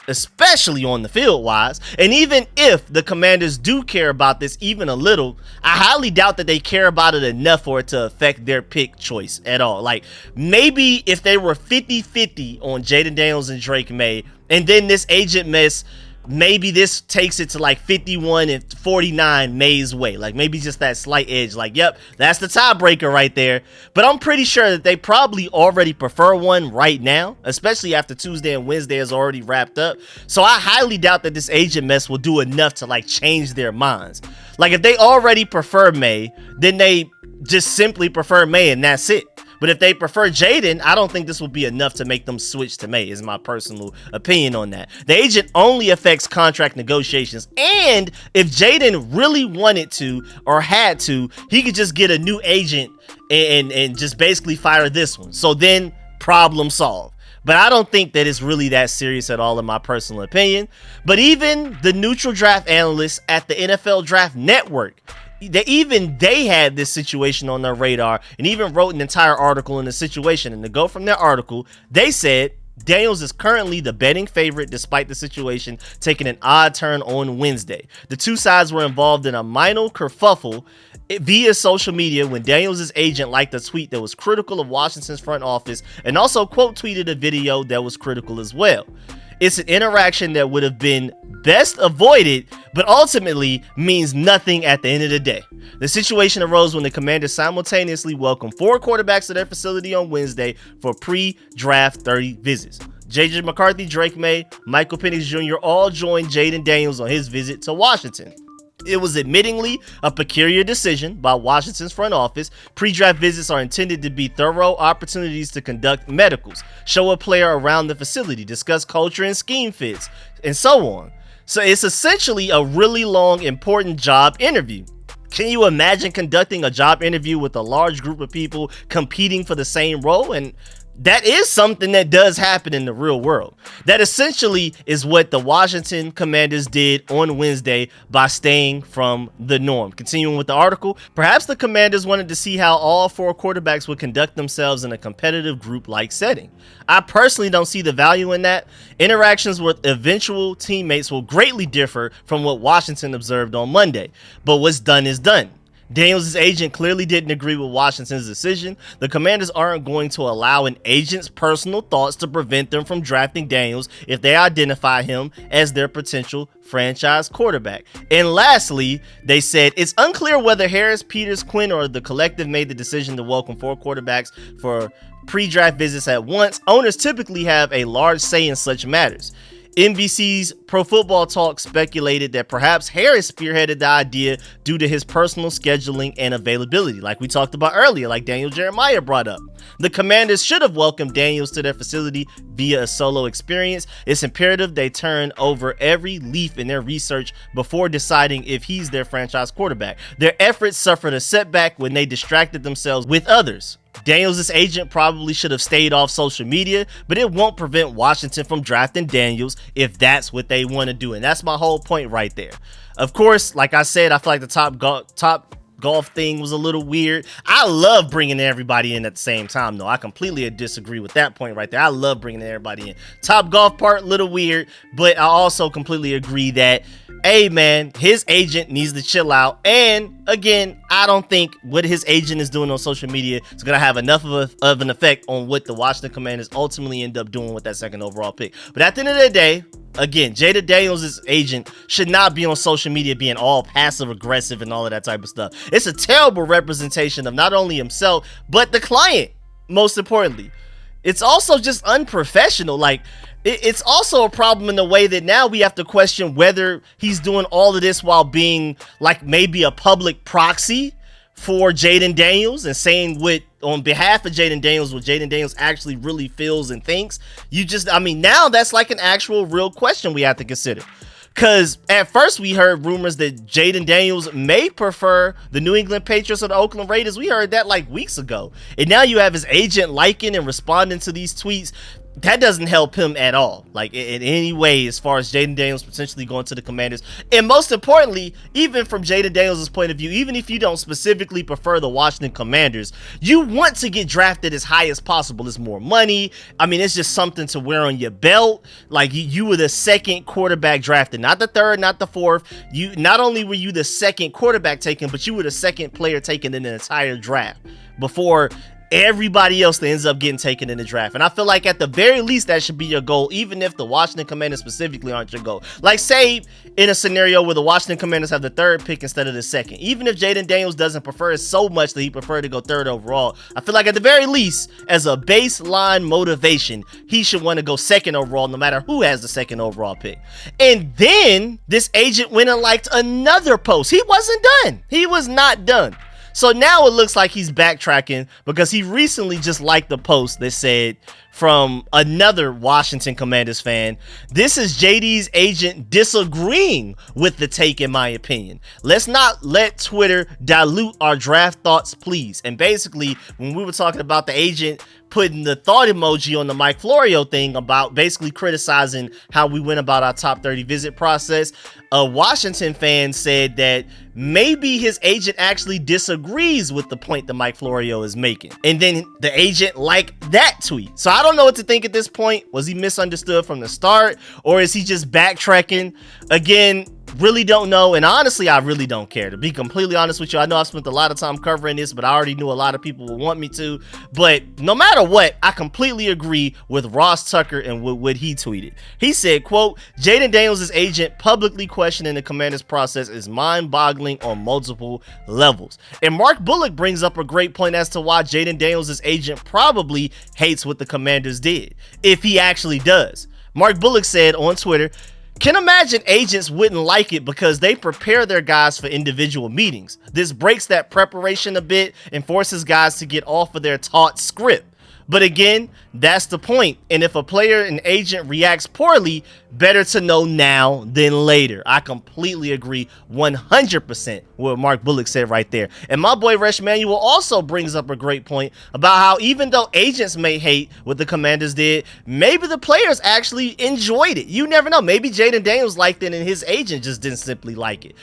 especially on the field wise. And even if the Commanders do care about this even a little, I highly doubt that they care about it enough for it to affect their pick choice at all. Like, maybe if they were 50-50 on Jayden Daniels and Drake Maye, and then this agent mess maybe this takes it to like 51 and 49 Maye's way. Like maybe just that slight edge. Like, yep, that's the tiebreaker right there. But I'm pretty sure that they probably already prefer one right now, especially after Tuesday and Wednesday is already wrapped up. So I highly doubt that this agent mess will do enough to like change their minds. Like if they already prefer Maye, then they just simply prefer Maye and that's it. But if they prefer Jayden, I don't think this will be enough to make them switch to Maye, is my personal opinion on that. The agent only affects contract negotiations, and if Jayden really wanted to or had to, he could just get a new agent and just basically fire this one. So then problem solved. But I don't think that it's really that serious at all in my personal opinion. But even the neutral draft analysts at the NFL Draft Network, they had this situation on their radar and even wrote an entire article in the situation. And to go from their article, they said Daniels is currently the betting favorite despite the situation taking an odd turn on Wednesday. The two sides were involved in a minor kerfuffle via social media when Daniels' agent liked a tweet that was critical of Washington's front office and also quote tweeted a video that was critical as well. It's an interaction that would have been best avoided, but ultimately means nothing at the end of the day. The situation arose when the Commanders simultaneously welcomed 4 quarterbacks to their facility on Wednesday for pre-draft 30 visits. J.J. McCarthy, Drake Maye, Michael Penix Jr. all joined Jayden Daniels on his visit to Washington. It was admittingly a peculiar decision by Washington's front office. Pre-draft visits are intended to be thorough opportunities to conduct medicals, show a player around the facility, discuss culture and scheme fits, and so on. So it's essentially a really long, important job interview. Can you imagine conducting a job interview with a large group of people competing for the same role? And that is something that does happen in the real world. That essentially is what the Washington Commanders did on Wednesday by staying from the norm. Continuing with the article, perhaps the Commanders wanted to see how all 4 quarterbacks would conduct themselves in a competitive group-like setting. I personally don't see the value in that. Interactions with eventual teammates will greatly differ from what Washington observed on Monday, but what's done is done. Daniels' agent clearly didn't agree with Washington's decision. The Commanders aren't going to allow an agent's personal thoughts to prevent them from drafting Daniels if they identify him as their potential franchise quarterback. And lastly, they said it's unclear whether Harris, Peters, Quinn, or the collective made the decision to welcome 4 quarterbacks for pre-draft visits at once. Owners typically have a large say in such matters. NBC's Pro Football Talk speculated that perhaps Harris spearheaded the idea due to his personal scheduling and availability, like we talked about earlier, like Daniel Jeremiah brought up. The Commanders should have welcomed Daniels to their facility via a solo experience. It's imperative they turn over every leaf in their research before deciding if he's their franchise quarterback. Their efforts suffered a setback when they distracted themselves with others. Daniels' agent probably should have stayed off social media, but it won't prevent Washington from drafting Daniels if that's what they want to do. And that's my whole point right there. Of course, like I said, I feel like the top golf thing was a little weird. I love bringing everybody in at the same time, though. I completely disagree with that point right there. I love bringing everybody in. Top golf part, little weird, but I also completely agree that, hey man, his agent needs to chill out. And again, I don't think what his agent is doing on social media is going to have enough of an effect on what the Washington Commanders ultimately end up doing with that 2nd overall pick. But at the end of the day, again, Jayden Daniels' agent should not be on social media being all passive aggressive and all of that type of stuff. It's a terrible representation of not only himself, but the client, most importantly. It's also just unprofessional. Like, it's also a problem in the way that now we have to question whether he's doing all of this while being like maybe a public proxy for Jayden Daniels and saying what on behalf of Jayden Daniels, what Jayden Daniels actually really feels and thinks. Now that's like an actual real question we have to consider. Because at first we heard rumors that Jayden Daniels may prefer the New England Patriots or the Oakland Raiders. We heard that like weeks ago. And now you have his agent liking and responding to these tweets. That doesn't help him at all, like in any way, as far as Jayden Daniels potentially going to the Commanders. And most importantly, even from Jayden Daniels' point of view, even if you don't specifically prefer the Washington Commanders, you want to get drafted as high as possible. It's more money. I mean, it's just something to wear on your belt. Like you were the 2nd quarterback drafted, not the 3rd, not the 4th. You not only were you the 2nd quarterback taken, but you were the 2nd player taken in the entire draft before everybody else that ends up getting taken in the draft. And I feel like at the very least that should be your goal, even if the Washington Commanders specifically aren't your goal. Like, say in a scenario where the Washington Commanders have the 3rd pick instead of the 2nd, even if Jayden Daniels doesn't prefer it so much that he preferred to go 3rd overall, I feel like at the very least, as a baseline motivation, he should want to go 2nd overall no matter who has the 2nd overall pick. And then this agent went and liked another post. He wasn't done. He was not done. So now it looks like he's backtracking because he recently just liked the post that said from another Washington Commanders fan, "This is JD's agent disagreeing with the take in my opinion. Let's not let Twitter dilute our draft thoughts, please." And basically, when we were talking about the agent putting the thought emoji on the Mike Florio thing about basically criticizing how we went about our top 30 visit process, a Washington fan said that maybe his agent actually disagrees with the point that Mike Florio is making. And then the agent liked that tweet. So I don't know what to think at this point. Was he misunderstood from the start, or is he just backtracking? Again, really don't know, and honestly I really don't care, to be completely honest with you. I know I've spent a lot of time covering this, but I already knew a lot of people would want me to. But no matter what, I completely agree with Ross Tucker and what he tweeted. He said, quote, "Jayden Daniels' agent publicly questioning the Commanders process is mind-boggling on multiple levels." And Mark Bullock brings up a great point as to why Jayden Daniels' agent probably hates what the Commanders did, if he actually does. Mark Bullock said on Twitter, "Can imagine agents wouldn't like it because they prepare their guys for individual meetings. This breaks that preparation a bit and forces guys to get off of their taught script. But again, that's the point. And if a player and agent reacts poorly, better to know now than later." I completely agree 100% with what Mark Bullock said right there. And my boy Resh Manuel also brings up a great point about how even though agents may hate what the Commanders did, maybe the players actually enjoyed it. You never know. Maybe Jayden Daniels liked it and his agent just didn't simply like it.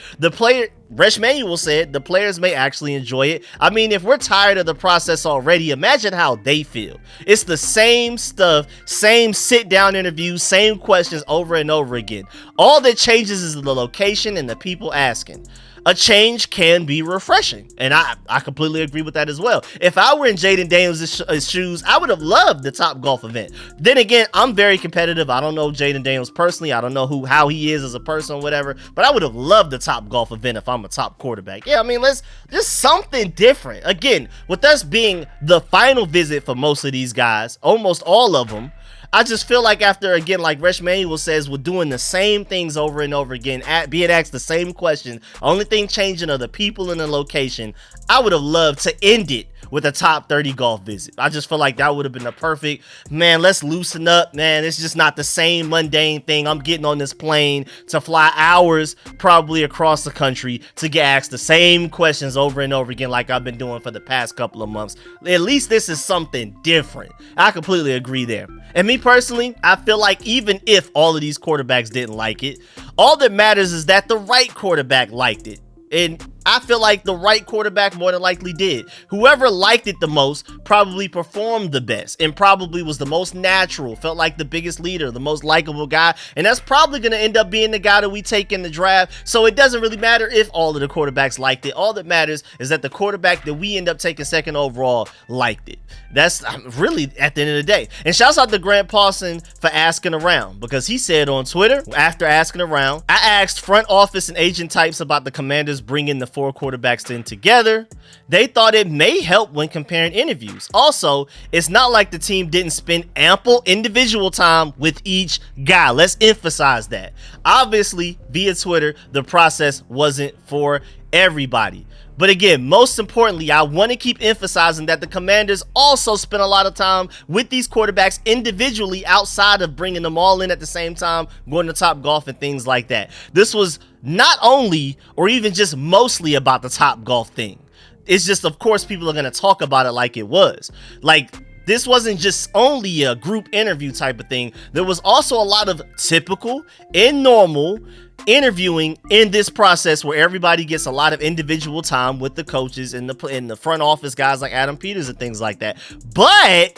Resh Manuel said the players may actually enjoy it. I mean, if we're tired of the process already, imagine how they feel. It's the same stuff, same sit-down interviews, same questions over and over again. All that changes is the location and the people asking. A change can be refreshing, and I completely agree with that as well. If I were in Jayden Daniels' shoes, I would have loved the Top Golf event. Then again, I'm very competitive. I don't know Jayden Daniels personally. I don't know how he is as a person or whatever, but I would have loved the Top Golf event if I'm a top quarterback. Yeah, I mean, let's just something different. Again, with us being the final visit for most of these guys, almost all of them, I just feel like after, again, like Resh Manuel says, we're doing the same things over and over again, being asked the same question. Only thing changing are the people and the location. I would have loved to end it with a top 30 golf visit. I just feel like that would have been the perfect, man, let's loosen up, man. It's just not the same mundane thing. I'm getting on this plane to fly hours probably across the country to get asked the same questions over and over again like I've been doing for the past couple of months. At least this is something different. I completely agree there. And me personally, I feel like even if all of these quarterbacks didn't like it, all that matters is that the right quarterback liked it. And I feel like the right quarterback more than likely did. Whoever liked it the most probably performed the best and probably was the most natural, felt like the biggest leader, the most likable guy. And that's probably going to end up being the guy that we take in the draft. So it doesn't really matter if all of the quarterbacks liked it. All that matters is that the quarterback that we end up taking 2nd overall liked it. That's really at the end of the day. And shouts out to Grant Paulson for asking around, because he said on Twitter, after asking around, "I asked front office and agent types about the Commanders bringing the 4 quarterbacks in together. They thought it may help when comparing interviews. Also, it's not like the team didn't spend ample individual time with each guy." Let's emphasize that. Obviously, via Twitter, the process wasn't for everybody. But again, most importantly, I want to keep emphasizing that the Commanders also spent a lot of time with these quarterbacks individually outside of bringing them all in at the same time, going to Top Golf and things like that. This was not only or even just mostly about the Top Golf thing. It's just, of course, people are going to talk about it like it was. Like, this wasn't just only a group interview type of thing. There was also a lot of typical and normal interviewing in this process where everybody gets a lot of individual time with the coaches and the front office guys like Adam Peters and things like that. But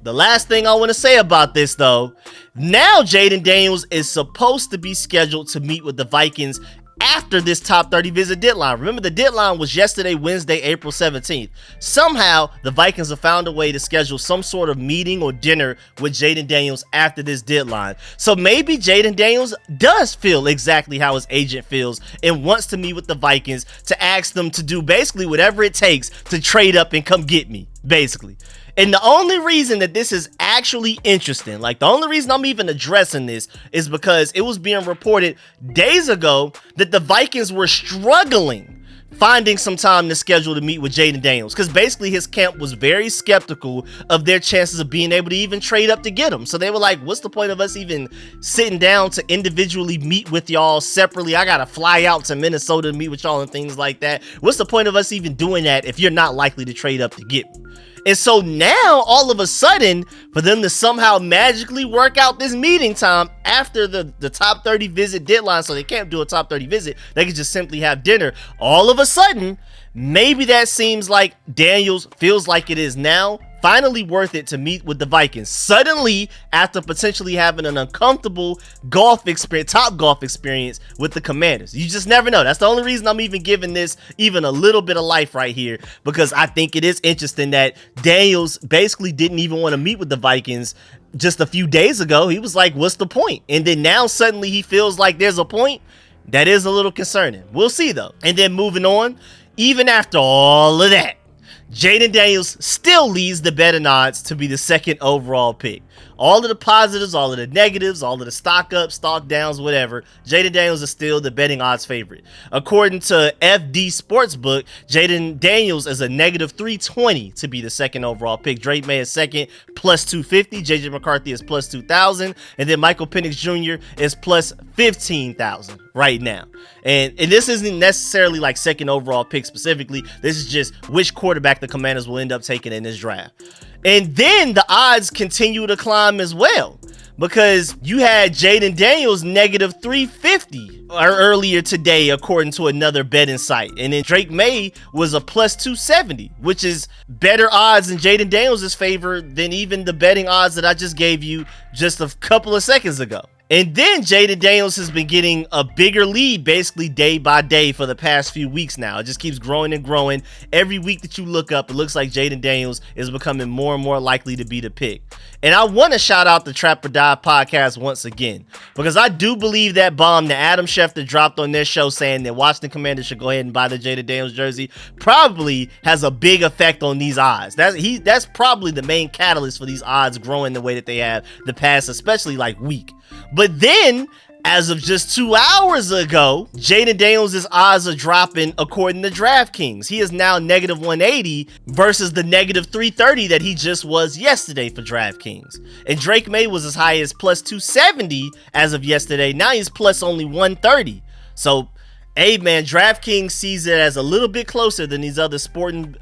the last thing I want to say about this, though, now Jayden Daniels is supposed to be scheduled to meet with the Vikings after this top 30 visit deadline. Remember, the deadline was yesterday, Wednesday, April 17th. Somehow, the Vikings have found a way to schedule some sort of meeting or dinner with Jayden Daniels after this deadline. So maybe Jayden Daniels does feel exactly how his agent feels and wants to meet with the Vikings to ask them to do basically whatever it takes to trade up and come get me, basically. And the only reason that this is actually interesting, like the only reason I'm even addressing this, is because it was being reported days ago that the Vikings were struggling finding some time to schedule to meet with Jayden Daniels, because basically his camp was very skeptical of their chances of being able to even trade up to get him. So they were like, what's the point of us even sitting down to individually meet with y'all separately? I gotta fly out to Minnesota to meet with y'all and things like that. What's the point of us even doing that if you're not likely to trade up to get me? And so now, all of a sudden, for them to somehow magically work out this meeting time after the top 30 visit deadline, so they can't do a top 30 visit, they can just simply have dinner. All of a sudden, maybe that seems like Daniels feels like it is now finally worth it to meet with the Vikings. Suddenly, after potentially having an uncomfortable top golf experience with the Commanders. You just never know. That's the only reason I'm even giving this even a little bit of life right here, because I think it is interesting that Daniels basically didn't even want to meet with the Vikings just a few days ago. He was like, what's the point? And then now suddenly he feels like there's a point. That is a little concerning. We'll see though. And then moving on, even after all of that, Jayden Daniels still leads the betting odds to be the second overall pick. All of the positives, all of the negatives, all of the stock ups, stock downs, whatever, Jayden Daniels is still the betting odds favorite. According to FD Sportsbook, Jayden Daniels is a negative 320 to be the second overall pick. Drake Maye is second, plus 250. JJ McCarthy is plus 2,000. And then Michael Penix Jr. is plus 15,000 right now. And this isn't necessarily like second overall pick specifically. This is just which quarterback the Commanders will end up taking in this draft. And then the odds continue to climb as well, because you had Jayden Daniels negative 350 earlier today, according to another betting site. And then Drake Maye was a plus 270, which is better odds in Jayden Daniels' favor than even the betting odds that I just gave you just a couple of seconds ago. And then Jayden Daniels has been getting a bigger lead basically day by day for the past few weeks now. It just keeps growing and growing. Every week that you look up, it looks like Jayden Daniels is becoming more and more likely to be the pick. And I want to shout out the Trap or Die podcast once again, because I do believe that bomb that Adam Schefter dropped on their show saying that Washington Commanders should go ahead and buy the Jayden Daniels jersey probably has a big effect on these odds. That's probably the main catalyst for these odds growing the way that they have the past, especially like week. But then, as of just 2 hours ago, Jayden Daniels' odds are dropping according to DraftKings. He is now negative 180 versus the negative 330 that he just was yesterday for DraftKings. And Drake Maye was as high as plus 270 as of yesterday. Now he's plus only 130. So, hey man, DraftKings sees it as a little bit closer than these other sporting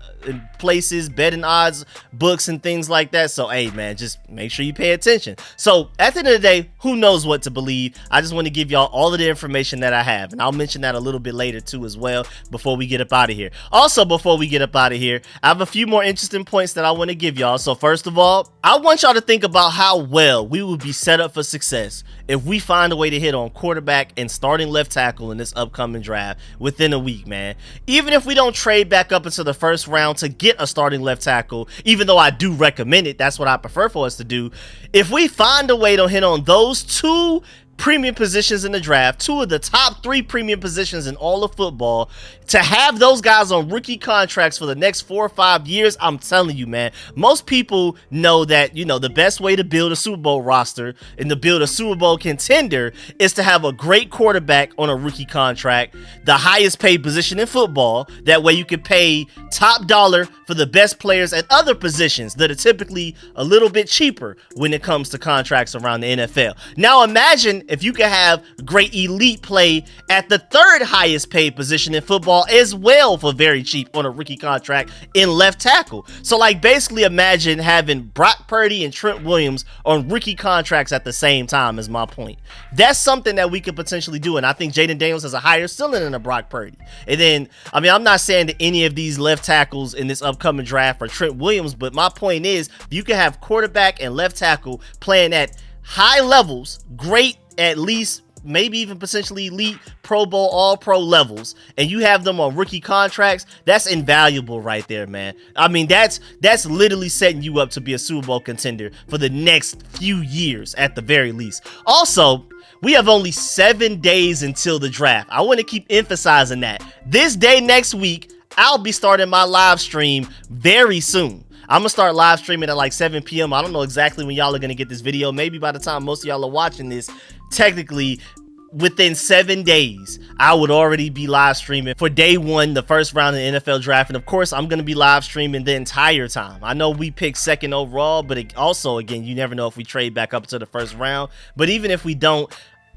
places, betting odds, books, and things like that. So, hey man, just make sure you pay attention. So, at the end of the day, who knows what to believe? I just want to give y'all all of the information that I have, and I'll mention that a little bit later too as well before we get up out of here. Also, before we get up out of here, I have a few more interesting points that I want to give y'all. So, first of all, I want y'all to think about how well we will be set up for success if we find a way to hit on quarterback and starting left tackle in this upcoming draft within a week, man. Even if we don't trade back up into the first round to get a starting left tackle, even though I do recommend it, that's what I prefer for us to do. If we find a way to hit on those two premium positions in the draft, two of the top 3 premium positions in all of football, to have those guys on rookie contracts for the next 4 or 5 years, I'm telling you, man, most people know that, the best way to build a Super Bowl roster and to build a Super Bowl contender is to have a great quarterback on a rookie contract, the highest paid position in football. That way you can pay top dollar for the best players at other positions that are typically a little bit cheaper when it comes to contracts around the NFL. Now imagine if you could have great elite play at the 3rd highest paid position in football as well for very cheap on a rookie contract in left tackle. So like basically imagine having Brock Purdy and Trent Williams on rookie contracts at the same time is my point. That's something that we could potentially do, and I think Jayden Daniels has a higher ceiling than a Brock Purdy. And then, I'm not saying that any of these left tackles in this upcoming draft are Trent Williams, but my point is you can have quarterback and left tackle playing at high levels, great at least maybe even potentially elite, Pro Bowl, All-Pro levels, and you have them on rookie contracts, that's invaluable right there, man. I mean, that's literally setting you up to be a Super Bowl contender for the next few years at the very least. Also, we have only 7 days until the draft. I want to keep emphasizing that. This day next week, I'll be starting my live stream very soon. I'm gonna start live streaming at like 7 p.m. I don't know exactly when y'all are gonna get this video. Maybe by the time most of y'all are watching this, technically within 7 days, I would already be live streaming for day 1, the first round of the NFL draft. And of course, I'm gonna be live streaming the entire time. I know we picked 2nd overall, but it also, again, you never know if we trade back up to the 1st round. But even if we don't,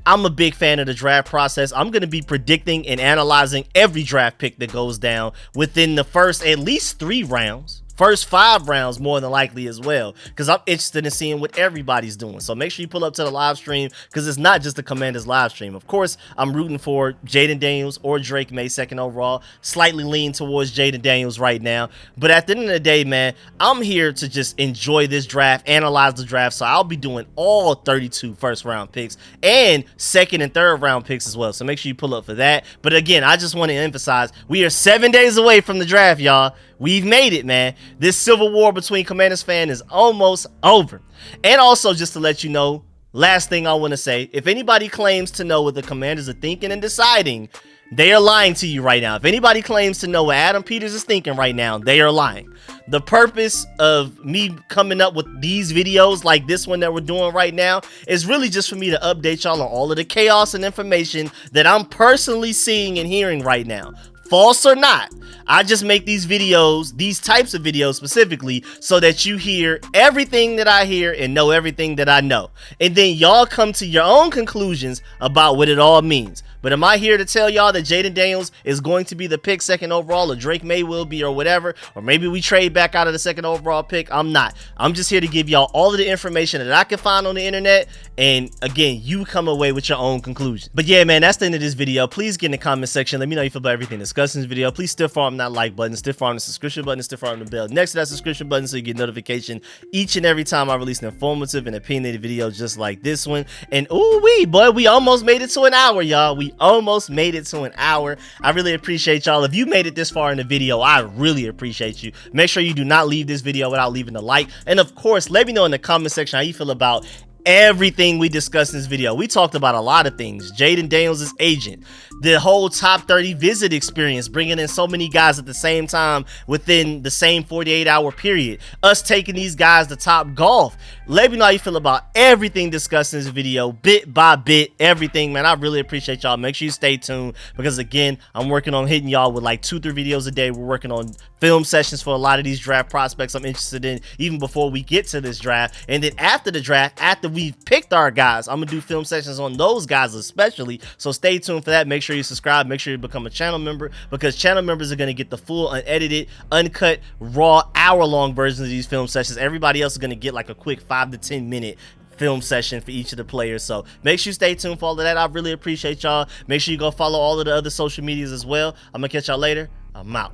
I'm a big fan of the draft process. I'm going to be predicting and analyzing every draft pick that goes down within the first at least 3 rounds. First 5 rounds more than likely as well, because I'm interested in seeing what everybody's doing. So make sure you pull up to the live stream, because it's not just the Commanders live stream. Of course, I'm rooting for Jayden Daniels or Drake Maye 2nd overall. Slightly lean towards Jayden Daniels right now. But at the end of the day, man, I'm here to just enjoy this draft, analyze the draft. So I'll be doing all 32 first round picks and 2nd and 3rd round picks as well. So make sure you pull up for that. But again, I just want to emphasize, we are 7 days away from the draft, y'all. We've made it, man. This civil war between Commanders fans is almost over. And also, just to let you know, last thing I want to say, if anybody claims to know what the Commanders are thinking and deciding, they are lying to you right now. If anybody claims to know what Adam Peters is thinking right now, they are lying. The purpose of me coming up with these videos like this one that we're doing right now is really just for me to update y'all on all of the chaos and information that I'm personally seeing and hearing right now. False or not, I just make these videos, these types of videos specifically, so that you hear everything that I hear and know everything that I know. And then y'all come to your own conclusions about what it all means. But am I here to tell y'all that Jayden Daniels is going to be the pick 2nd overall, or Drake Maye will be, or whatever, or maybe we trade back out of the 2nd overall pick? I'm not. I'm just here to give y'all all of the information that I can find on the internet, and again, you come away with your own conclusion. But yeah, man, that's the end of this video. Please get in the comment section. Let me know how you feel about everything discussed in this video. Please stiff arm that like button, stiff arm the subscription button, stiff arm the bell next to that subscription button so you get notification each and every time I release an informative and opinionated video just like this one. And ooh wee, boy, we almost made it to an hour, y'all. We almost made it to an hour. I really appreciate y'all. If you made it this far in the video, I really appreciate you. Make sure you do not leave this video without leaving a like. And of course, let me know in the comment section how you feel about everything we discussed in this video. We talked about a lot of things. Jayden Daniels' agent, the whole top 30 visit experience, bringing in so many guys at the same time within the same 48-hour period, us taking these guys to Top Golf. Let me know how you feel about everything discussed in this video, bit by bit, everything, man. I really appreciate y'all. Make sure you stay tuned, because again, I'm working on hitting y'all with like 2-3 videos a day. We're working on film sessions for a lot of these draft prospects I'm interested in, even before we get to this draft. And then after the draft, after we've picked our guys, I'm gonna do film sessions on those guys especially. So stay tuned for that. Make sure you subscribe, make sure you become a channel member, because channel members are going to get the full, unedited, uncut, raw, hour-long versions of these film sessions. Everybody else is going to get like a quick 5 to 10 minute film session for each of the players. So make sure you stay tuned for all of that. I really appreciate y'all. Make sure you go follow all of the other social medias as well. I'm gonna catch y'all later. I'm out.